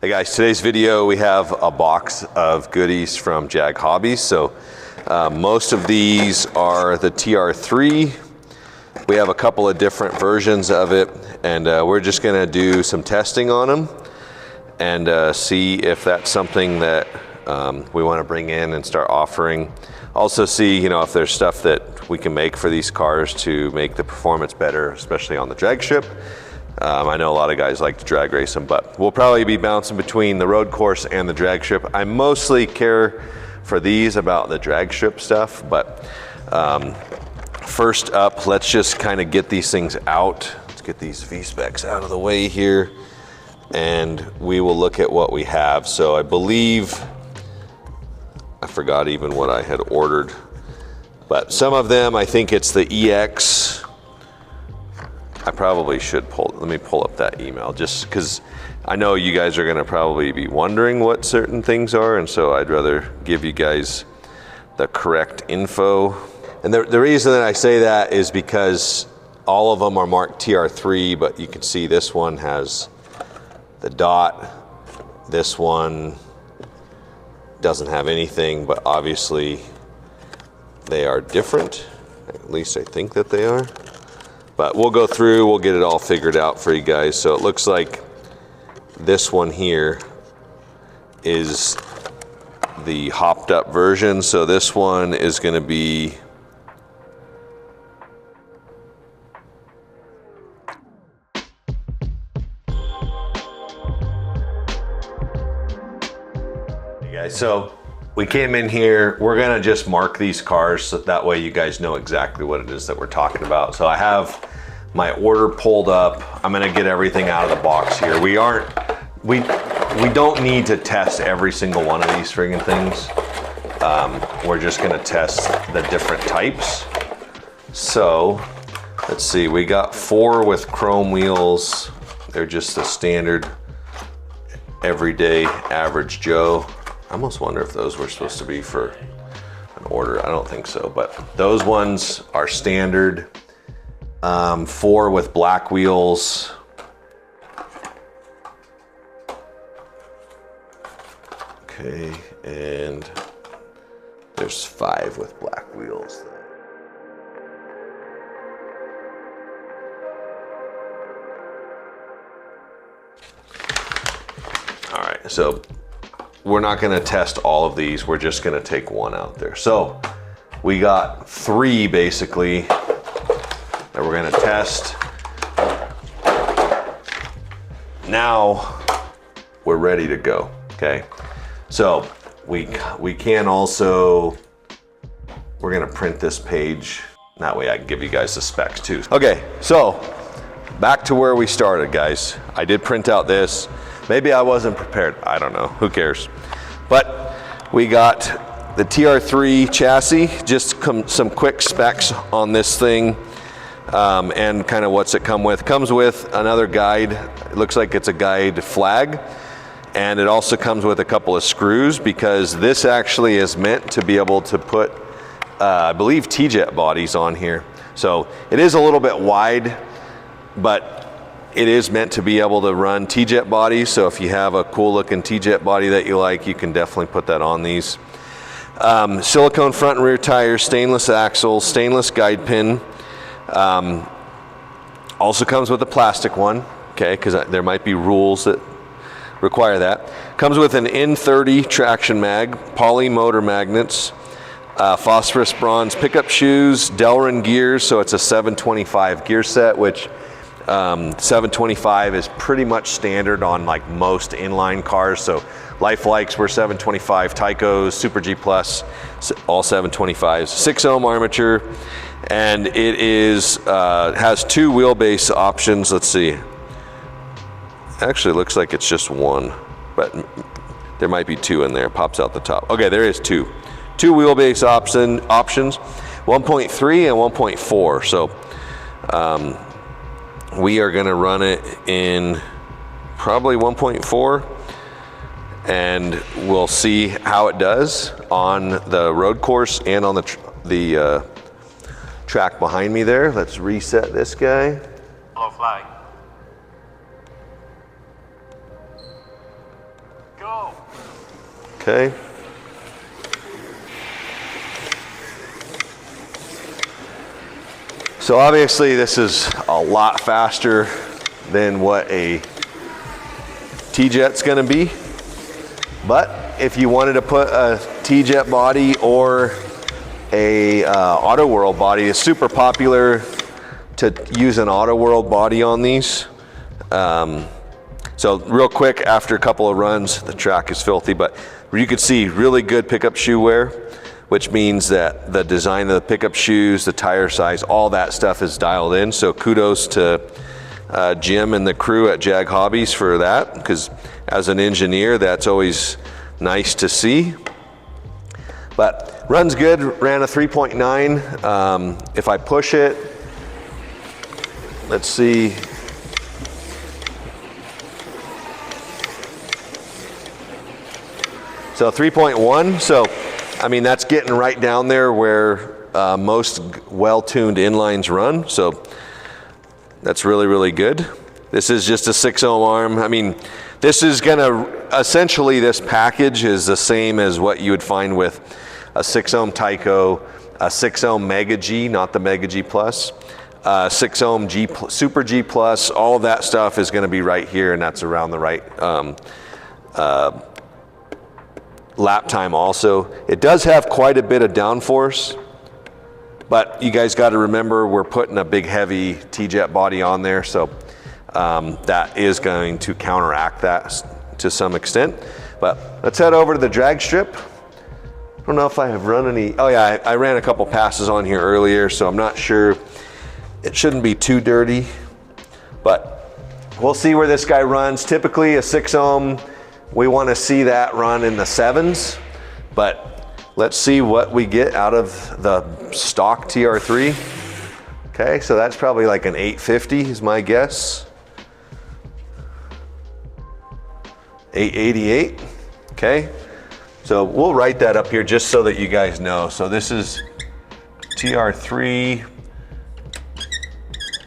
Hey guys, today's video we have a box of goodies from JAG Hobbies. So most of these are the TR3. We have a couple of different versions of it, and we're just gonna do some testing on them and see if that's something that we want to bring in and start offering. Also see, if there's stuff that we can make for these cars to make the performance better, especially on the drag strip. I know a lot of guys like to drag race them, but we'll probably be bouncing between the road course and the drag strip. I mostly care for these about the drag strip stuff, but first up, let's just kind of get these things out. Let's get these V-specs out of the way here, and we will look at what we have. So I believe, I forgot even what I had ordered, but some of them, I think it's the EX. I probably should let me pull up that email, just because I know you guys are gonna probably be wondering what certain things are, and so I'd rather give you guys the correct info. And the reason that I say that is because all of them are marked TR3, but you can see this one has the dot. This one doesn't have anything, but obviously they are different. At least I think that they are. But we'll go through, we'll get it all figured out for you guys. So it looks like this one here is the hopped up version. So this one is gonna be so we came in here, we're gonna just mark these cars so that way you guys know exactly what it is that we're talking about. So I have my order pulled up. I'm gonna get everything out of the box here. We don't need to test every single one of these friggin' things. We're just gonna test the different types. So let's see, we got 4 with chrome wheels. They're just the standard everyday average Joe. I almost wonder if those were supposed to be for an order. I don't think so, but those ones are standard. 4 with black wheels. Okay, and there's 5 with black wheels. All right, so we're not gonna test all of these. We're just gonna take one out there. So we got 3 basically that we're gonna test. Now we're ready to go, okay? So we can also, we're gonna print this page. That way I can give you guys the specs too. Okay, so back to where we started, guys. I did print out this. Maybe I wasn't prepared, I don't know, who cares? But we got the TR3 chassis, just some quick specs on this thing, and kind of what's it come with. Comes with another guide. It looks like it's a guide flag, and it also comes with a couple of screws because this actually is meant to be able to put, I believe, T-jet bodies on here. So it is a little bit wide, but it is meant to be able to run T-jet bodies, so if you have a cool looking T-jet body that you like, you can definitely put that on these. Silicone front and rear tires, stainless axles, stainless guide pin. Also comes with a plastic one, okay, because there might be rules that require that. Comes with an N30 traction mag, poly motor magnets, phosphorus bronze pickup shoes, Delrin gears, so it's a 725 gear set, which 725 is pretty much standard on like most inline cars. So Lifelikes were 725, Tycos, Super G Plus, all 725s. 6 ohm armature, and it is has 2 wheelbase options. Let's see. Actually, it looks like it's just 1, but there might be 2 in there. Pops out the top. Okay, there is 2. 2 wheelbase options, 1.3 and 1.4. So we are gonna run it in probably 1.4, and we'll see how it does on the road course and on the track behind me there. Let's reset this guy. Hello, flag. Okay. So obviously this is a lot faster than what a T-Jet's gonna be. But if you wanted to put a T-Jet body or a Auto World body, it's super popular to use an Auto World body on these. So real quick, after a couple of runs, the track is filthy, but you can see really good pickup shoe wear, which means that the design of the pickup shoes, the tire size, all that stuff is dialed in. So kudos to Jim and the crew at JAG Hobbies for that, because as an engineer, that's always nice to see. But runs good, ran a 3.9. If I push it, let's see. So 3.1, so I mean, that's getting right down there where most well-tuned inlines run. So that's really, really good. This is just a 6 ohm arm. I mean, this is gonna, essentially this package is the same as what you would find with a 6 ohm Tyco, a 6 ohm Mega G, not the Mega G Plus, 6 ohm G, Super G Plus, all of that stuff is gonna be right here, and that's around the right lap time also. It does have quite a bit of downforce, but you guys got to remember we're putting a big heavy T-Jet body on there, so that is going to counteract that to some extent. But let's head over to the drag strip. I don't know if I have run any, oh yeah, I ran a couple passes on here earlier, so I'm not sure. It shouldn't be too dirty, but we'll see where this guy runs. Typically a 6 ohm, we want to see that run in the 7s, but let's see what we get out of the stock TR3. Okay, so that's probably like an 850 is my guess. 888, okay. So we'll write that up here just so that you guys know. So this is TR3,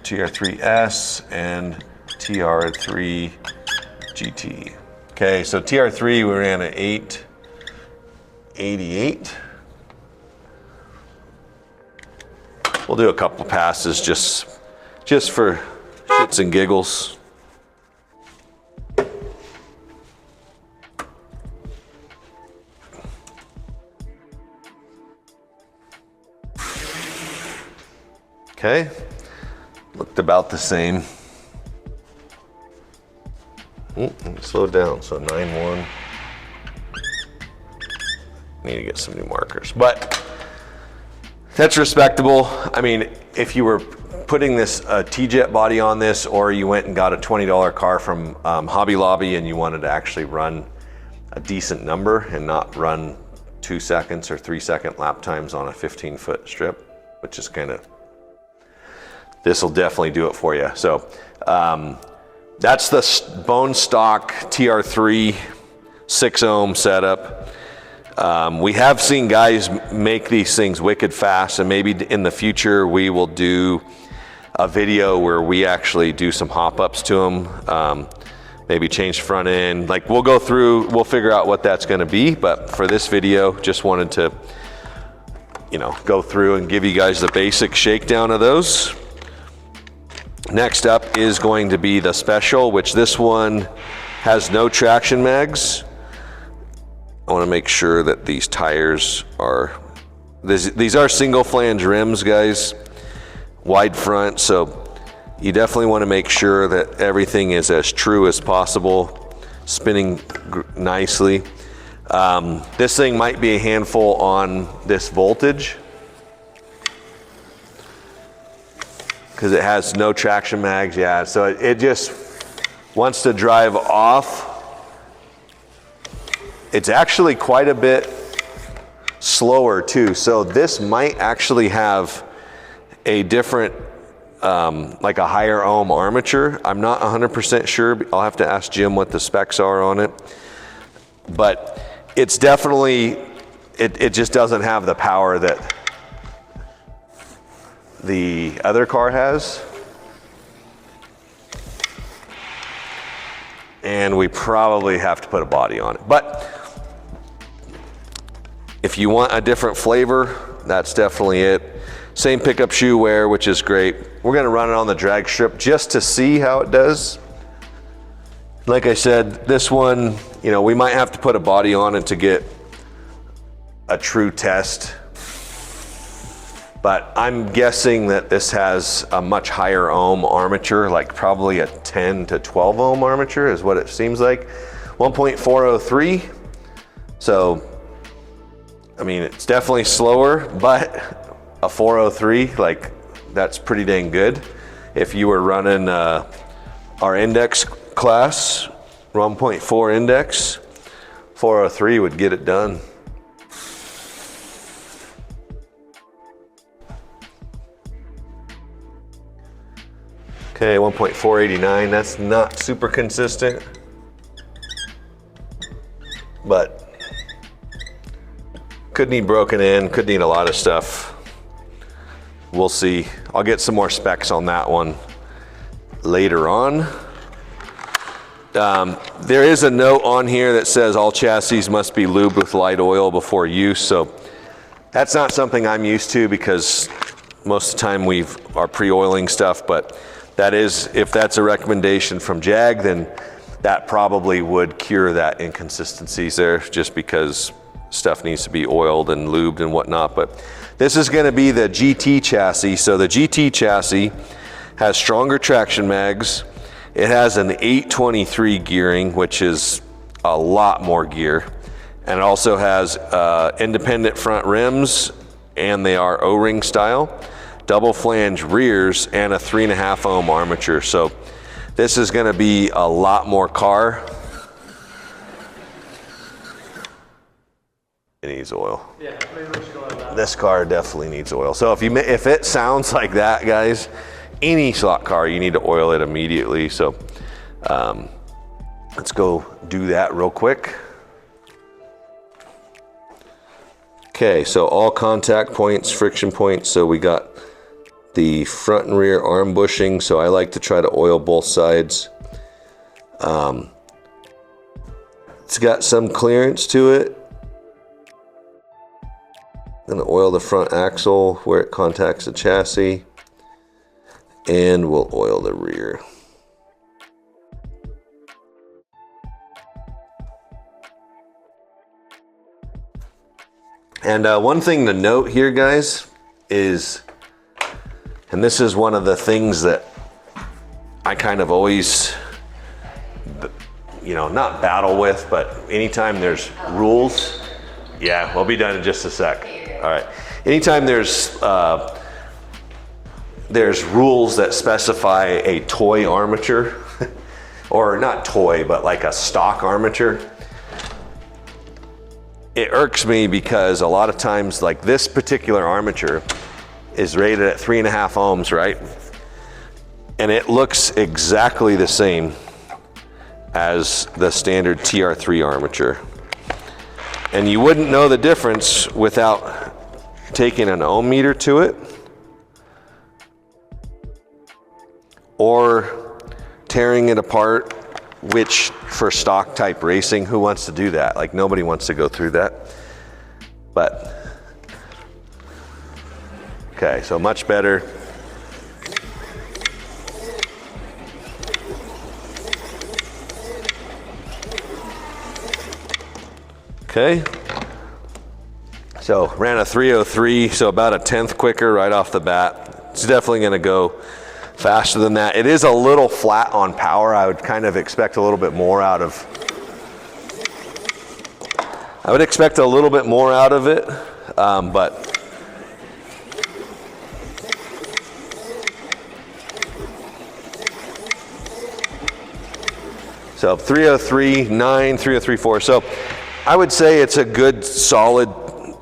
TR3S, and TR3 GT. Okay, so TR3 we ran at 888. We'll do a couple passes just for shits and giggles. Okay, looked about the same. Slow down, so 9.1. Need to get some new markers, but that's respectable. I mean, if you were putting this T-Jet body on this, or you went and got a $20 car from Hobby Lobby and you wanted to actually run a decent number and not run 2 seconds or 3 second lap times on a 15-foot strip, which is kind of, this will definitely do it for you. So that's the bone stock TR3 6 ohm setup. We have seen guys make these things wicked fast, and maybe in the future we will do a video where we actually do some hop-ups to them, maybe change front end. Like, we'll go through, we'll figure out what that's going to be, but for this video, just wanted to, you know, go through and give you guys the basic shakedown of those. Next up is going to be the Special, which this one has no traction mags. I want to make sure that these tires are, these are single flange rims, guys, wide front, so you definitely want to make sure that everything is as true as possible, spinning nicely. This thing might be a handful on this voltage, because it has no traction mags. Yeah, so it just wants to drive off. It's actually quite a bit slower too. So this might actually have a different, like a higher ohm armature. I'm not 100% sure. I'll have to ask Jim what the specs are on it. But it's definitely, it just doesn't have the power that the other car has. and we probably have to put a body on it. But if you want a different flavor, that's definitely it. Same pickup shoe wear, which is great. We're gonna run it on the drag strip just to see how it does. Like I said, this one, you know, we might have to put a body on it to get a true test. But I'm guessing that this has a much higher ohm armature, like probably a 10 to 12 ohm armature is what it seems like. 1.403. So, I mean, it's definitely slower, but a 403, like that's pretty dang good. If you were running our index class, 1.4 index, 403 would get it done. Okay, 1.489, that's not super consistent, but could need broken in, could need a lot of stuff. We'll see. I'll get some more specs on that one later on. There is a note on here that says all chassis must be lubed with light oil before use, so that's not something I'm used to because most of the time we are pre-oiling stuff, but that is, if that's a recommendation from JAG, then that probably would cure that inconsistencies there, just because stuff needs to be oiled and lubed and whatnot. But this is gonna be the GT chassis. So the GT chassis has stronger traction mags. It has an 823 gearing, which is a lot more gear. And it also has independent front rims, and they are O-ring style, double flange rears, and a 3.5 ohm armature. So this is gonna be a lot more car. It needs oil. Yeah, this car definitely needs oil. So if it sounds like that, guys, any slot car, you need to oil it immediately. So let's go do that real quick. Okay, so all contact points, friction points. So we got the front and rear arm bushing. So I like to try to oil both sides. It's got some clearance to it. Gonna oil the front axle where it contacts the chassis, and we'll oil the rear. And one thing to note here, guys, is, and this is one of the things that I kind of always, you know, not battle with, but anytime there's rules, yeah, we'll be done in just a sec. All right. Anytime there's rules that specify a toy armature, or not toy, but like a stock armature, it irks me because a lot of times, like this particular armature is rated at 3.5 ohms, right? And it looks exactly the same as the standard TR3 armature. And you wouldn't know the difference without taking an ohm meter to it or tearing it apart, which for stock type racing, who wants to do that? Like nobody wants to go through that. But, okay, so much better. Okay, so ran a 303, so about a 1/10 quicker right off the bat. It's definitely gonna go faster than that. It is a little flat on power. I would kind of expect a little bit more out of, it, but so 303.9, 303.4. So I would say it's a good solid,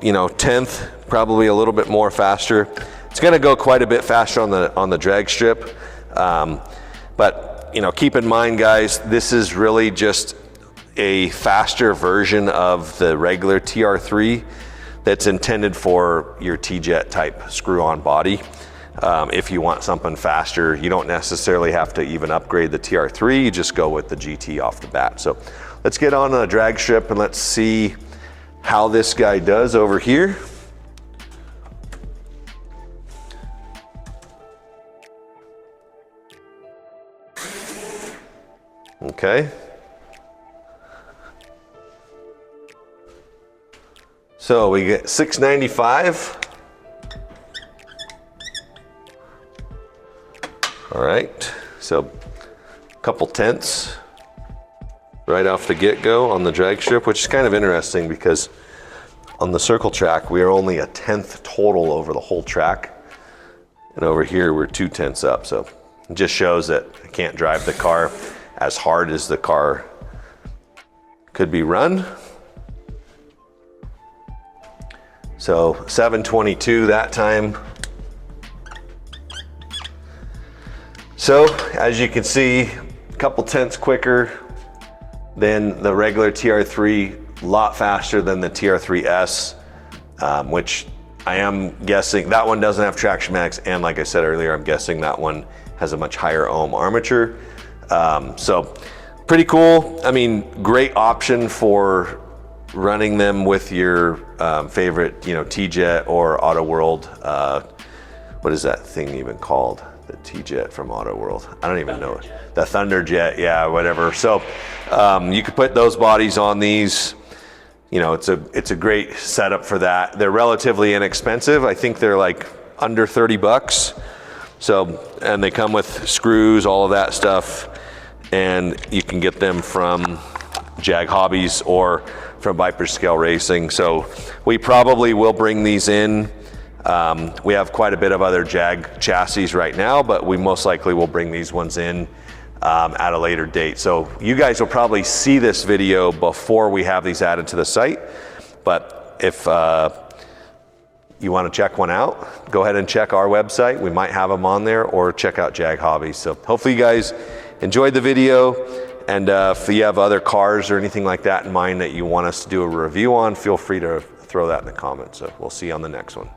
you know, 1/10, probably a little bit more faster. It's going to go quite a bit faster on the drag strip. But, you know, keep in mind, guys, this is really just a faster version of the regular TR3 that's intended for your T-Jet type screw-on body. If you want something faster, you don't necessarily have to even upgrade the TR3, you just go with the GT off the bat. So let's get on a drag strip and let's see how this guy does over here. Okay. So we get 695. All right, so a couple tenths right off the get-go on the drag strip, which is kind of interesting because on the circle track, we are only a tenth total over the whole track. And over here, we're 2 tenths up. So it just shows that I can't drive the car as hard as the car could be run. So 722 that time. So as you can see, a couple tenths quicker than the regular TR3, a lot faster than the TR3S, which I am guessing that one doesn't have traction max, and like I said earlier, I'm guessing that one has a much higher ohm armature. So pretty cool. I mean, great option for running them with your favorite, T-Jet or Auto World. What is that thing even called? The T-Jet from Auto World. I don't even know it. The Thunderjet, yeah, whatever. So you could put those bodies on these. It's a great setup for that. They're relatively inexpensive. I think they're like under 30 bucks. So, and they come with screws, all of that stuff. And you can get them from JAG Hobbies or from Viper Scale Racing. So we probably will bring these in. We have quite a bit of other JAG chassis right now, but we most likely will bring these ones in at a later date. So you guys will probably see this video before we have these added to the site. But if you want to check one out, go ahead and check our website. We might have them on there, or check out JAG Hobbies. So hopefully you guys enjoyed the video. And if you have other cars or anything like that in mind that you want us to do a review on, feel free to throw that in the comments. So we'll see you on the next one.